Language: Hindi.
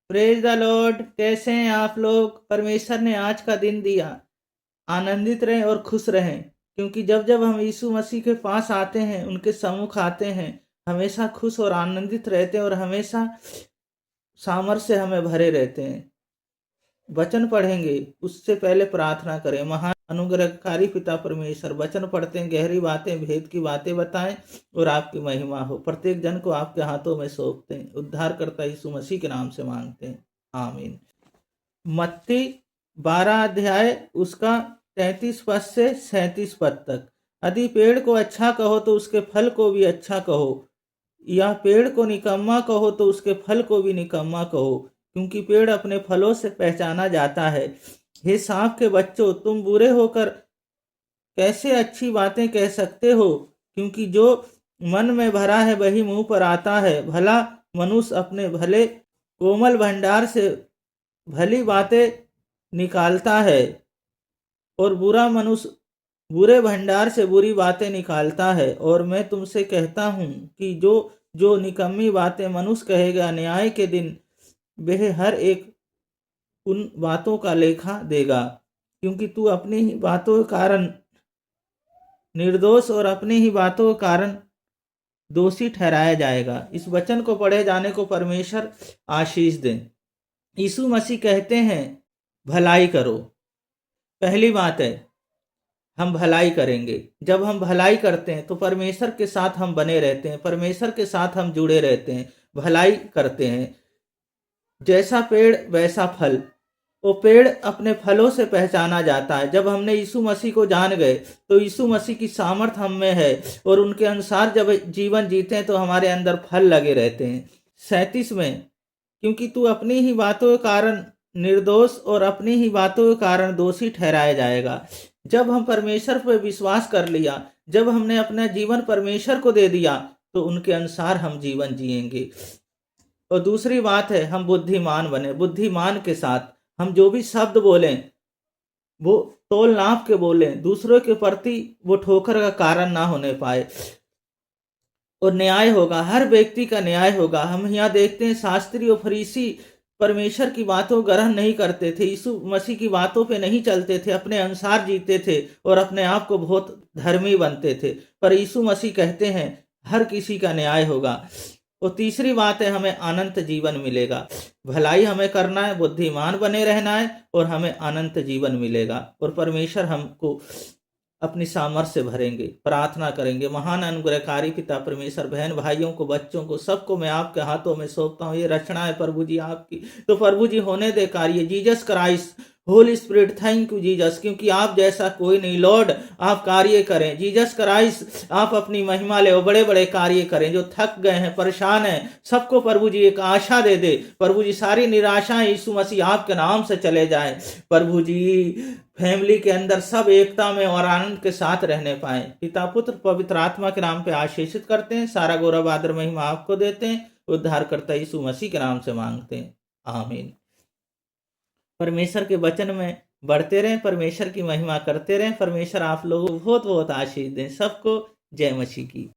Praise the Lord. कैसे हैं आप लोग? परमेश्वर ने आज का दिन दिया, आनंदित रहें और खुश रहें, क्योंकि जब जब हम यीशु मसीह के पास आते हैं, उनके सम्मुख आते हैं, हमेशा खुश और आनंदित रहते हैं और हमेशा सामर्थ्य से हमें भरे रहते हैं। वचन पढ़ेंगे उससे पहले प्रार्थना करें। महान अनुग्रहकारी पिता परमेश्वर, वचन पढ़ते हैं, गहरी बातें, भेद की बातें बताएं और आपकी महिमा हो। प्रत्येक जन को आपके हाथों में सौंपते हैं। उद्धारकर्ता यीशु मसीह के नाम से मांगते हैं, आमीन। मत्ती 12 अध्याय उसका 33 पद से 37 पद तक। यदि पेड़ को अच्छा कहो तो उसके फल को भी अच्छा कहो, या पेड़ को निकम्मा कहो तो उसके फल को भी निकम्मा कहो, क्योंकि पेड़ अपने फलों से पहचाना जाता है। हे सांप के बच्चों, तुम बुरे होकर कैसे अच्छी बातें कह सकते हो? क्योंकि जो मन में भरा है वही मुंह पर आता है। भला मनुष्य अपने भले कोमल भंडार से भली बातें निकालता है, और बुरा मनुष्य बुरे भंडार से बुरी बातें निकालता है। और मैं तुमसे कहता हूँ कि जो जो निकम्मी बातें मनुष्य कहेगा, न्याय के दिन वह हर एक उन बातों का लेखा देगा। क्योंकि तू अपनी ही बातों के कारण निर्दोष और अपनी ही बातों के कारण दोषी ठहराया जाएगा। इस वचन को पढ़े जाने को परमेश्वर आशीष दें। यीशु मसीह कहते हैं भलाई करो। पहली बात है, हम भलाई करेंगे। जब हम भलाई करते हैं तो परमेश्वर के साथ हम बने रहते हैं, परमेश्वर के साथ हम जुड़े रहते हैं, भलाई करते हैं। जैसा पेड़ वैसा फल। वो पेड़ अपने फलों से पहचाना जाता है। जब हमने यीशु मसीह को जान गए तो यीशु मसीह की सामर्थ हम में है, और उनके अनुसार जब जीवन जीते हैं तो हमारे अंदर फल लगे रहते हैं। 37 में, क्योंकि तू अपनी ही बातों के कारण निर्दोष और अपनी ही बातों के कारण दोषी ठहराया जाएगा। जब हम परमेश्वर पर विश्वास कर लिया, जब हमने अपना जीवन परमेश्वर को दे दिया, तो उनके अनुसार हम जीवन जिएंगे। और दूसरी बात है, हम बुद्धिमान बने। बुद्धिमान के साथ हम जो भी शब्द बोलें वो तोल नाप के बोलें, दूसरों के प्रति वो ठोकर का कारण ना होने पाए। और न्याय होगा, हर व्यक्ति का न्याय होगा। हम यहाँ देखते हैं शास्त्री और फरीसी परमेश्वर की बातों ग्रहण नहीं करते थे, यीशु मसीह की बातों पे नहीं चलते थे, अपने अनुसार जीते थे और अपने आप को बहुत धर्मी बनते थे। पर यीशु मसीह कहते हैं हर किसी का न्याय होगा। और तीसरी बात है, हमें अनंत जीवन मिलेगा। भलाई हमें करना है, बुद्धिमान बने रहना है, और हमें अनंत जीवन मिलेगा। और परमेश्वर हमको अपनी सामर्थ्य से भरेंगे। प्रार्थना करेंगे। महान अनुग्रहकारी पिता परमेश्वर, बहन भाइयों को, बच्चों को, सबको मैं आपके हाथों में सौंपता हूँ। ये रचना है प्रभु जी आपकी, तो प्रभु जी होने दे कार्य। Jesus Christ, Holi spirit, thank you Jesus, क्योंकि आप जैसा कोई नहीं। लॉर्ड, आप कार्य करें। जीसस क्राइस्ट, आप अपनी महिमा ले, बड़े बड़े कार्य करें। जो थक गए हैं, परेशान हैं, सबको प्रभु जी एक आशा दे दे। प्रभु जी सारी निराशाएं यीशु मसीह आपके नाम से चले जाएं। प्रभु जी फैमिली के अंदर सब एकता में और आनंद के साथ रहने पाए। पिता, पुत्र, पवित्र आत्मा के नाम पे आशीषित करते हैं। सारा गौरव आदर महिमा आपको देते हैं। उद्धारकर्ता यीशु मसीह के नाम से मांगते हैं, आमीन। परमेश्वर के वचन में बढ़ते रहें, परमेश्वर की महिमा करते रहें। परमेश्वर आप लोगों को बहुत बहुत आशीष दें। सबको जय मसीह की।